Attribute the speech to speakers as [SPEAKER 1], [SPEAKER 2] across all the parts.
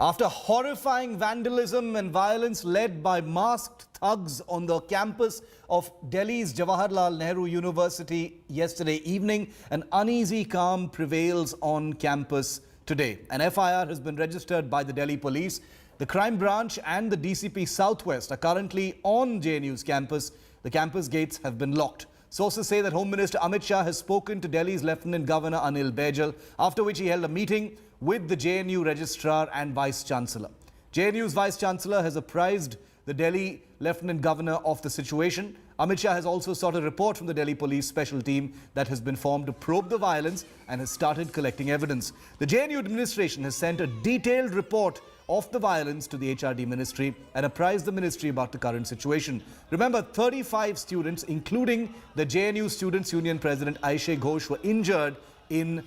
[SPEAKER 1] After horrifying vandalism and violence led by masked thugs on the campus of Delhi's Jawaharlal Nehru University yesterday evening, an uneasy calm prevails on campus today. An FIR has been registered by the Delhi Police. The crime branch and the DCP Southwest are currently on JNU's campus. The campus gates have been locked. Sources say that Home Minister Amit Shah has spoken to Delhi's Lieutenant Governor Anil Baijal, after which he held a meeting with the JNU Registrar and Vice Chancellor. JNU's Vice Chancellor has apprised the Delhi Lieutenant Governor of the situation. Amit Shah has also sought a report from the Delhi Police Special Team that has been formed to probe the violence and has started collecting evidence. The JNU administration has sent a detailed report of the violence to the HRD ministry and apprised the ministry about the current situation. Remember, 35 students, including the JNU Students' Union President Aishe Ghosh, were injured in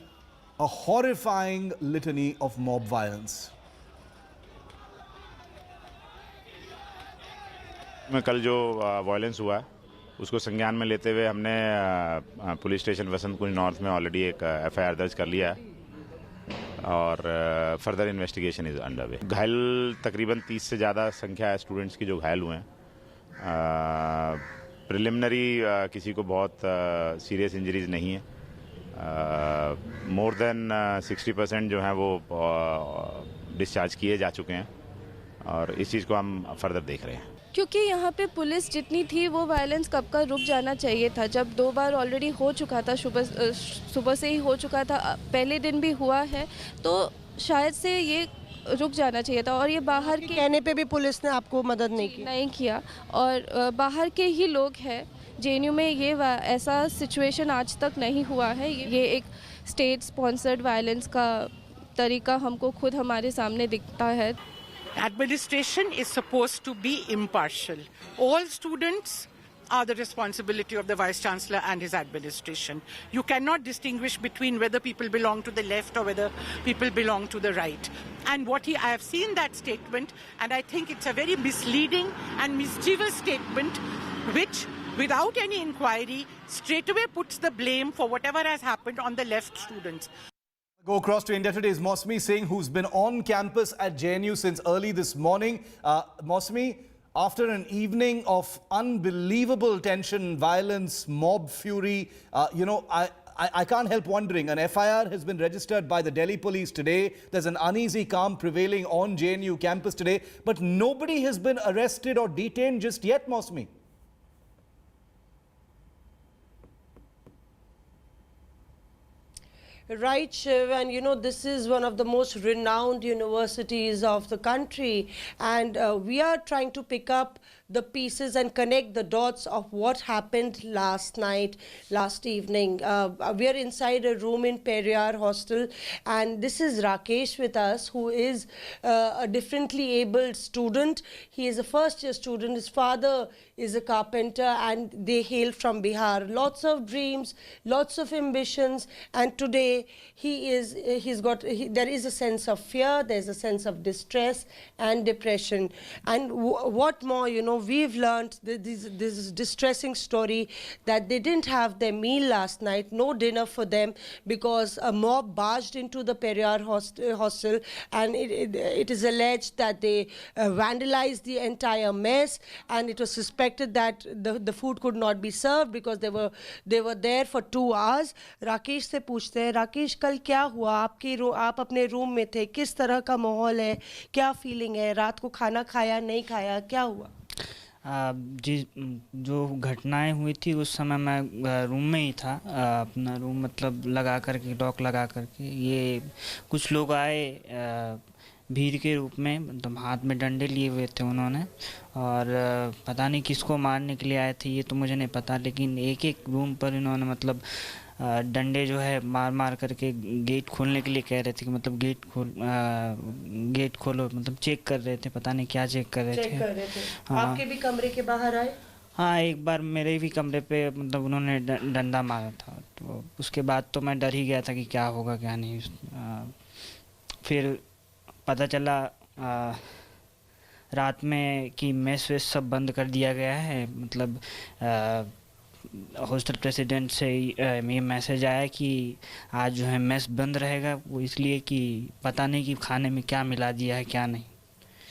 [SPEAKER 1] a horrifying litany of mob violence.
[SPEAKER 2] में कल जो violence हुआ है उसको संज्ञान में लेते हुए हमने पुलिस स्टेशन वसंत कुंज नॉर्थ में ऑलरेडी एक FIR दर्ज कर लिया है और further investigation is under way. घायल तकरीबन 30 से ज़्यादा संख्या है स्टूडेंट्स की जो घायल हुए हैं। प्रिलिमिनरी किसी को बहुत सीरियस इंजरीज नहीं है। मोर देन 60% जो हैं वो डिस्चार्ज किए जा चुके हैं और इस चीज़ को हम फर्दर देख रहे हैं।
[SPEAKER 3] क्योंकि यहाँ पे पुलिस जितनी थी वो वायलेंस कब का रुक जाना चाहिए था, जब 2 बार ऑलरेडी हो चुका था, सुबह से ही हो चुका था, पहले दिन भी हुआ है, तो शायद से ये रुक जाना चाहिए था। और ये बाहर के
[SPEAKER 4] कहने पे भी पुलिस ने आपको मदद नहीं किया
[SPEAKER 3] और बाहर के ही लोग हैं। JNU में ये ऐसा सिचुएशन आज तक नहीं हुआ है। ये एक स्टेट स्पॉन्सर्ड वायलेंस का तरीका हमको खुद हमारे सामने दिखता है।
[SPEAKER 5] Administration is supposed to be impartial. All students are the responsibility of the Vice Chancellor and his administration. You cannot distinguish between whether people belong to the left or whether people belong to the right. And I have seen that statement, and I think it's a very misleading and mischievous statement which, without any inquiry, straightaway puts the blame for whatever has happened on the left students.
[SPEAKER 1] Go across to India Today's Mosmi Singh, who's been on campus at JNU since early this morning. Mosmi, after an evening of unbelievable tension, violence, mob fury, I can't help wondering, an FIR has been registered by the Delhi Police today. There's an uneasy calm prevailing on JNU campus today, but nobody has been arrested or detained just yet, Mosmi.
[SPEAKER 4] Right, Shiv, and this is one of the most renowned universities of the country, and we are trying to pick up the pieces and connect the dots of what happened last evening. We are inside a room in Periyar Hostel, and this is Rakesh with us, who is a differently abled student. He is a first-year student. His father is a carpenter, and they hail from Bihar. Lots of dreams, lots of ambitions, and today there is a sense of fear, there's a sense of distress and depression. And what more, we've learned this distressing story that they didn't have their meal last night, no dinner for them, because a mob barged into the Periyar hostel, and it is alleged that they vandalized the entire mess, and it was suspected that the food could not be served because they were there for 2 hours. Rakesh से पूछते हैं, राकेश कल क्या हुआ? आप अपने room में थे, किस तरह का माहौल है, क्या फीलिंग है, रात को खाना खाया नहीं खाया, क्या हुआ?
[SPEAKER 6] जी, जो घटनाएं हुई थी उस समय मैं रूम में ही था, अपना रूम मतलब लगा करके, लॉक लगा करके। ये कुछ लोग आए भीड़ के रूप में, मतलब हाथ में डंडे लिए हुए थे उन्होंने, और पता नहीं किसको मारने के लिए आए थे ये तो मुझे नहीं पता, लेकिन एक रूम पर इन्होंने मतलब डंडे जो है मार करके गेट खोलने के लिए कह रहे थे कि मतलब गेट खोलो, मतलब चेक कर रहे थे, पता नहीं क्या चेक कर रहे थे।
[SPEAKER 4] हाँ। आपके भी कमरे के बाहर आए?
[SPEAKER 6] हाँ, एक बार मेरे भी कमरे पे मतलब उन्होंने डंडा मारा था, तो उसके बाद तो मैं डर ही गया था कि क्या होगा क्या नहीं। फिर पता चला रात में कि मेस वेस सब बंद कर दिया गया है, मतलब हॉस्टल प्रेसिडेंट से ये मैसेज आया कि आज जो है मेस बंद रहेगा, वो इसलिए कि पता नहीं कि खाने में क्या मिला दिया है क्या नहीं।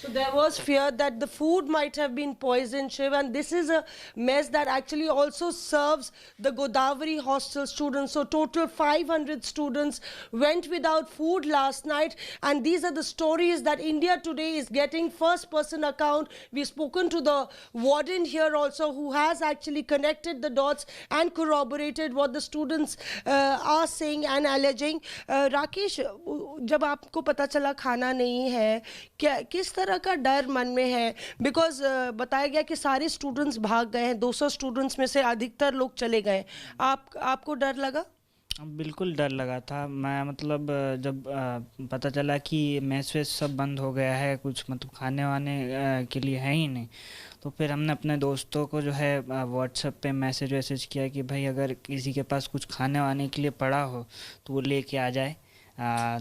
[SPEAKER 4] So there was fear that the food might have been poisoned, Shiv, and this is a mess that actually also serves the Godavari hostel students. So total 500 students went without food last night, and these are the stories that India Today is getting first person account. We've spoken to the warden here also, who has actually connected the dots and corroborated what the students are saying and alleging. Rakesh, जब आपको पता चला खाना नहीं है, क्या किस तरह का डर मन में है? बिकॉज बताया गया कि सारे स्टूडेंट्स भाग गए हैं, 200 स्टूडेंट्स में से अधिकतर लोग चले गए। आपको डर लगा?
[SPEAKER 6] बिल्कुल डर लगा था। मैं मतलब जब पता चला कि मेस वेस सब बंद हो गया है, कुछ मतलब खाने वाने के लिए है ही नहीं, तो फिर हमने अपने दोस्तों को जो है व्हाट्सएप पे मैसेज वैसेज किया कि भाई अगर किसी के पास कुछ खाने वाने के लिए पड़ा हो तो वो लेके आ जाए,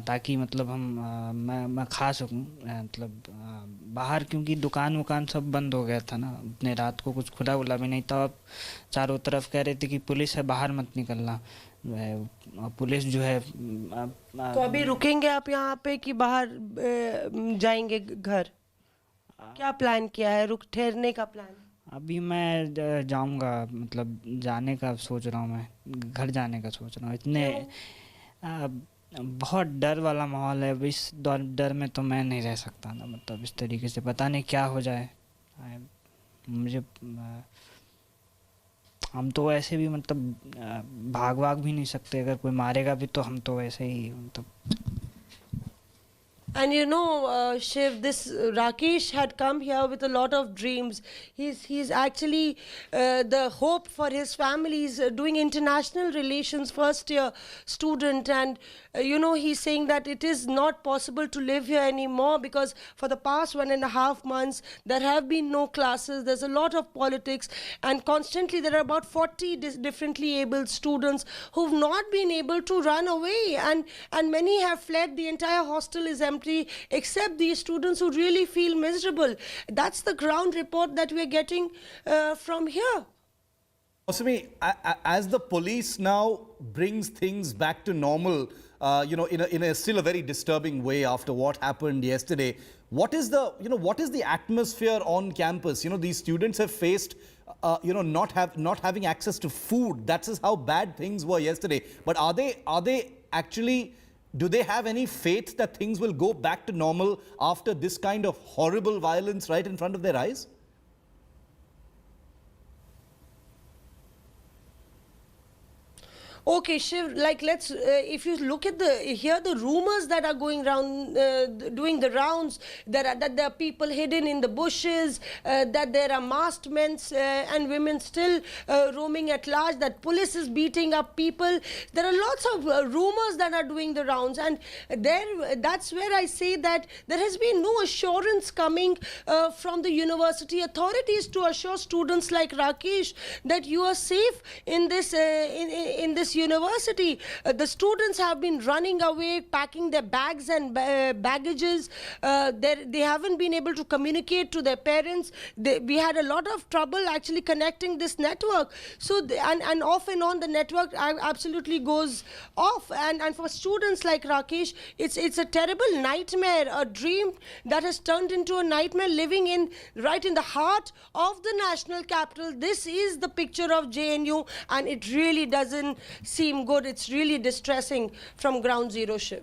[SPEAKER 6] ताकि मतलब मैं खा सकूं। मतलब बाहर क्योंकि दुकान वुकान सब बंद हो गया था ना, इतने रात को कुछ खुला वुला भी नहीं था। अब चारों तरफ कह रहे थे कि पुलिस है, बाहर मत निकलना। पुलिस जो है
[SPEAKER 4] तो अभी रुकेंगे आप यहाँ पे कि बाहर जाएंगे घर? क्या प्लान किया है, रुक ठहरने का प्लान?
[SPEAKER 6] अभी मैं जाऊंगा, मतलब जाने का सोच रहा हूँ, मैं घर जाने का सोच रहा हूँ। इतने बहुत डर वाला माहौल है। इस डर में तो मैं नहीं रह सकता ना, मतलब इस तरीके से पता नहीं क्या हो जाए मुझे। हम तो ऐसे भी मतलब भाग भी नहीं सकते, अगर कोई मारेगा भी तो हम तो ऐसे ही मतलब।
[SPEAKER 4] And you know, Shiv, this Rakesh had come here with a lot of dreams. He's actually the hope for his family. He's doing international relations first year student, and you know, he's saying that it is not possible to live here anymore because for the past 1.5 months there have been no classes. There's a lot of politics, and constantly there are about 40 differently abled students who've not been able to run away, and many have fled. The entire hostel is empty except these students who really feel miserable. That's the ground report that we're getting from here.
[SPEAKER 1] Osmi, as the police now brings things back to normal, you know, in a still a very disturbing way after what happened yesterday, what is the atmosphere on campus? You know, these students have faced you know, not having access to food. That's how bad things were yesterday. But are they actually, do they have any faith that things will go back to normal after this kind of horrible violence right in front of their eyes?
[SPEAKER 4] Okay, Shiv, like let's, if you look at the rumors that are going around, doing the rounds, that there are people hidden in the bushes, that there are masked men and women still roaming at large, that police is beating up people. There are lots of rumors that are doing the rounds, and that's where I say that there has been no assurance coming from the university authorities to assure students like Rakesh that you are safe in this in this university. The students have been running away, packing their bags and baggages. They haven't been able to communicate to their parents. We had a lot of trouble actually connecting this network. So and off and on the network absolutely goes off. And for students like Rakesh, it's a terrible nightmare, a dream that has turned into a nightmare, living right in the heart of the national capital. This is the picture of JNU, and it really doesn't seem good. It's really distressing from ground zero, Shiv.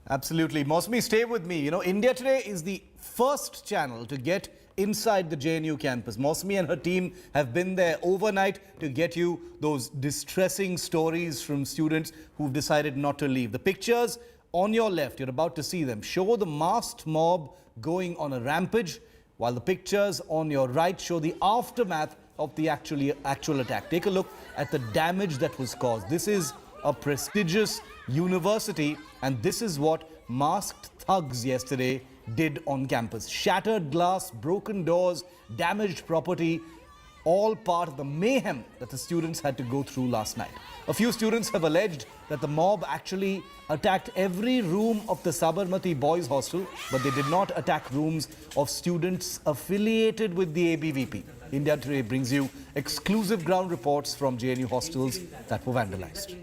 [SPEAKER 1] Absolutely. Mosmi, stay with me. You know, India Today is the first channel to get inside the JNU campus. Mosmi and her team have been there overnight to get you those distressing stories from students who've decided not to leave. The pictures on your left, you're about to see them, show the masked mob going on a rampage, while the pictures on your right show the aftermath of the actual attack. Take a look at the damage that was caused. This is a prestigious university, and this is what masked thugs yesterday did on campus. Shattered glass, broken doors, damaged property. all part of the mayhem that the students had to go through last night. A few students have alleged that the mob actually attacked every room of the Sabarmati boys hostel, but they did not attack rooms of students affiliated with the ABVP. India Today brings you exclusive ground reports from JNU hostels that were vandalized.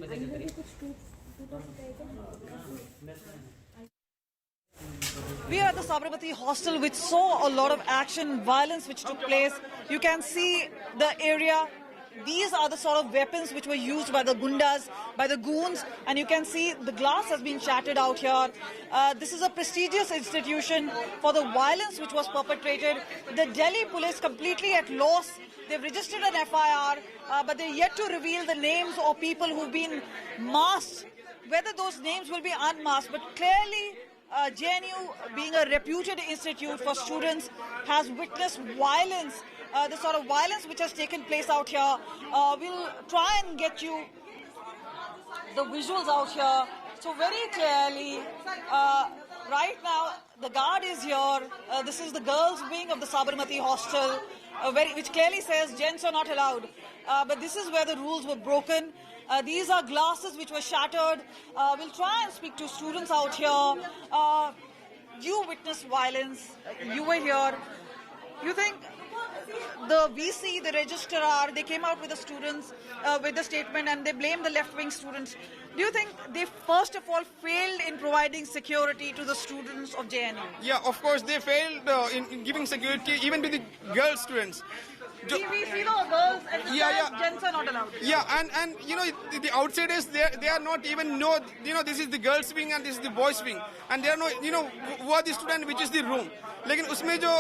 [SPEAKER 7] We are at the Sabarmati hostel, which saw a lot of action, violence which took place. You can see the area. These are the sort of weapons which were used by the gundas, by the goons, and you can see the glass has been shattered out here. This is a prestigious institution for the violence which was perpetrated. The Delhi police completely at loss. They've registered an FIR, but they're yet to reveal the names of people who've been masked, whether those names will be unmasked. But clearly, JNU, being a reputed institute for students, has witnessed violence, the sort of violence which has taken place out here. We'll try and get you the visuals out here. So very clearly, right now, the guard is here. This is the girls' wing of the Sabarmati hostel, which clearly says gents are not allowed. But this is where the rules were broken. These are glasses which were shattered. We'll try and speak to students out here. You witnessed violence. You were here. You think the VC, the registrar, they came out with the students, with the statement, and they blamed the left-wing students. Do you think they first of all failed in providing security to the students of JNU?
[SPEAKER 8] Yeah, of course they failed in giving security even to the girl students.
[SPEAKER 7] We see the girls and gents are not allowed.
[SPEAKER 8] Yeah, and you know the outsiders they are not even know, you know, this is the girls wing and this is the boys wing, and they are not, you know, who are the student, which is the room. लेकिन उसमें जो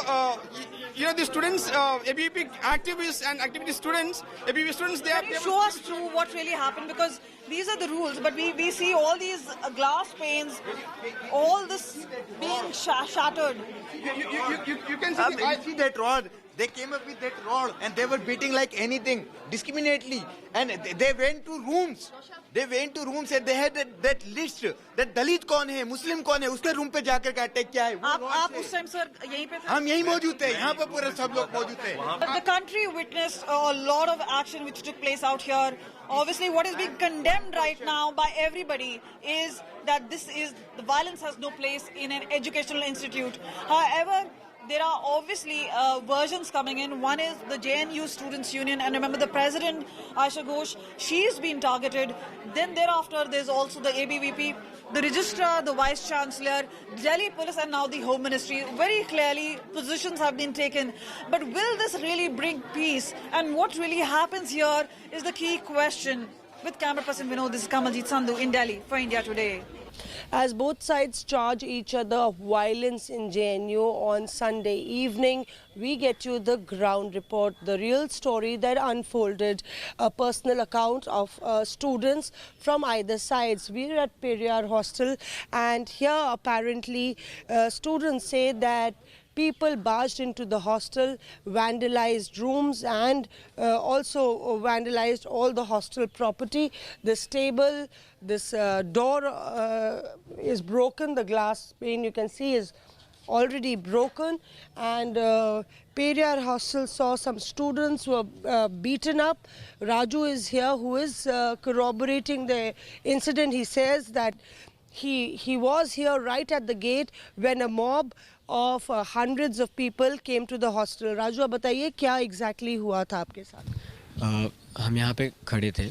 [SPEAKER 8] you know the students ABVP activists and activity students, ABVP students, they are.
[SPEAKER 7] Can you show us through what really happened, because these are the rules, but we see all these glass panes, all this being shattered.
[SPEAKER 8] You can see
[SPEAKER 9] I see that rod. They came up with that rod and they were beating like anything, discriminately. And they went to rooms. They went to rooms and they had that list, that Dalit कौन है, Muslim कौन है, उसके room पे जाकर के attack किया है.
[SPEAKER 7] आप उस टाइम सर यहीं पे थे?
[SPEAKER 9] हम यहीं मौजूद थे, यहाँ पर पूरे सब लोग मौजूद थे.
[SPEAKER 7] The country witnessed a lot of action which took place out here. Obviously, what is being condemned right now by everybody is that the violence has no place in an educational institute. However, there are obviously versions coming in. One is the JNU Students' Union, and remember the president, Aisha Ghosh, she's been targeted. Then thereafter, there's also the ABVP, the registrar, the vice chancellor, Delhi police, and now the Home Ministry. Very clearly, positions have been taken. But will this really bring peace? And what really happens here is the key question. With camera person Vinod, this is Kamaljeet Sandhu in Delhi for India Today.
[SPEAKER 4] As both sides charge each other of violence in JNU on Sunday evening, we get you the ground report, the real story that unfolded, a personal account of students from either sides. We're at Periyar Hostel, and here apparently students say that people barged into the hostel, vandalized rooms, and also vandalized all the hostel property. This table, this door is broken. The glass pane you can see is already broken, and Periyar Hostel saw some students who were beaten up. Raju is here, who is corroborating the incident. He says that he was here right at the gate when a mob of hundreds of people came to the hostel. Raju, आप बताइए क्या exactly हुआ था आपके साथ?
[SPEAKER 10] हम यहाँ पे खड़े थे.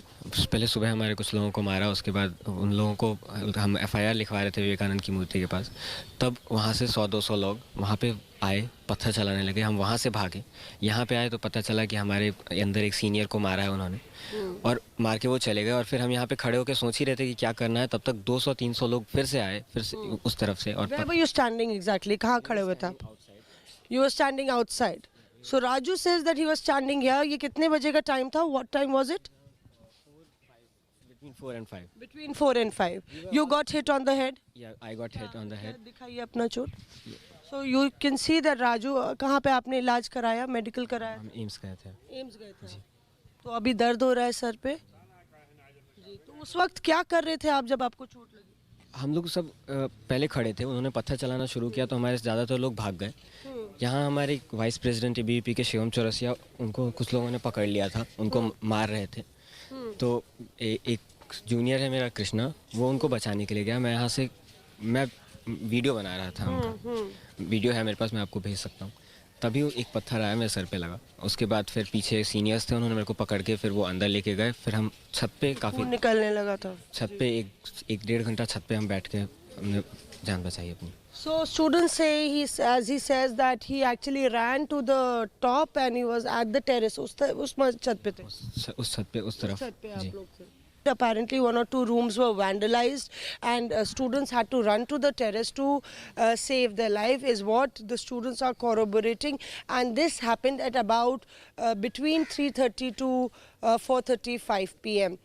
[SPEAKER 10] पहले सुबह हमारे कुछ लोगों को मारा, उसके बाद उन लोगों को हम FIR लिखवा रहे थे विवेकानंद की मूर्ति के पास. तब वहाँ से 100-200 लोग वहाँ पे आए, पत्थर चलाने लगे. हम वहाँ से भागे, यहाँ पे आए तो पता चला कि हमारे अंदर एक सीनियर को मारा है उन्होंने, और मार के वो चले गए. और फिर हम यहाँ पे खड़े होकर सोच ही रहे थे कि क्या करना है. तब तक 200-300 लोग फिर से आए, फिर से उस तरफ से. और
[SPEAKER 4] Where were you standing exactly? कहाँ खड़े हुए थे आप? You were standing outside. So Raju says that he was standing here. ये कितने बजे का time था? What time was it?
[SPEAKER 10] Between 4 and 5.
[SPEAKER 4] Between 4 and 5. You got hit on the head?
[SPEAKER 10] Yeah, I got hit on the head.
[SPEAKER 4] दिखाइए अपना चोट. So you can see that Raju, कहाँ पे आपने इलाज कराया, medical कराया?
[SPEAKER 10] हम एम्स गए थे.
[SPEAKER 4] एम्स गए थे. तो अभी दर्द हो रहा है सर पे? जी. तो उस वक्त क्या कर रहे थे आप जब आपको चोट लगी?
[SPEAKER 10] हम लोग सब पहले खड़े थे, उन्होंने पत्थर चलाना शुरू किया तो हमारे ज़्यादातर लोग भाग गए. यहाँ हमारे वाइस प्रेसिडेंट बीवीपी के शिवम चौरसिया, उनको कुछ लोगों ने पकड़ लिया था, उनको मार रहे थे। तो एक जूनियर है मेरा कृष्णा, वो उनको बचाने के लिए गया। मैं वीडियो बना रहा था उनका, वीडियो है मेरे पास, मैं आपको भेज सकता हूँ। तभी एक पत्थर आया, मेरे सर पे लगा। उसके बाद फिर पीछे सीनियर्स थे, उन्होंने मेरे को पकड़ के फिर वो अंदर लेके गए। फिर हम छत पे काफ़ी
[SPEAKER 4] निकलने लगा था।
[SPEAKER 10] छत पे एक डेढ़ घंटा छत पे हम बैठ के हमने जान बचाई अपनी।
[SPEAKER 4] So students say as he says that he actually ran to the top and he was at the terrace. उस छत पे थे।
[SPEAKER 10] उस छत पे उस तरफ।
[SPEAKER 4] छत पे आप लोग थे। Apparently 1 or 2 rooms were vandalized and students had to run to the terrace to save their life, is what the students are corroborating. And this happened at about between 3:30 to 4:35 p.m.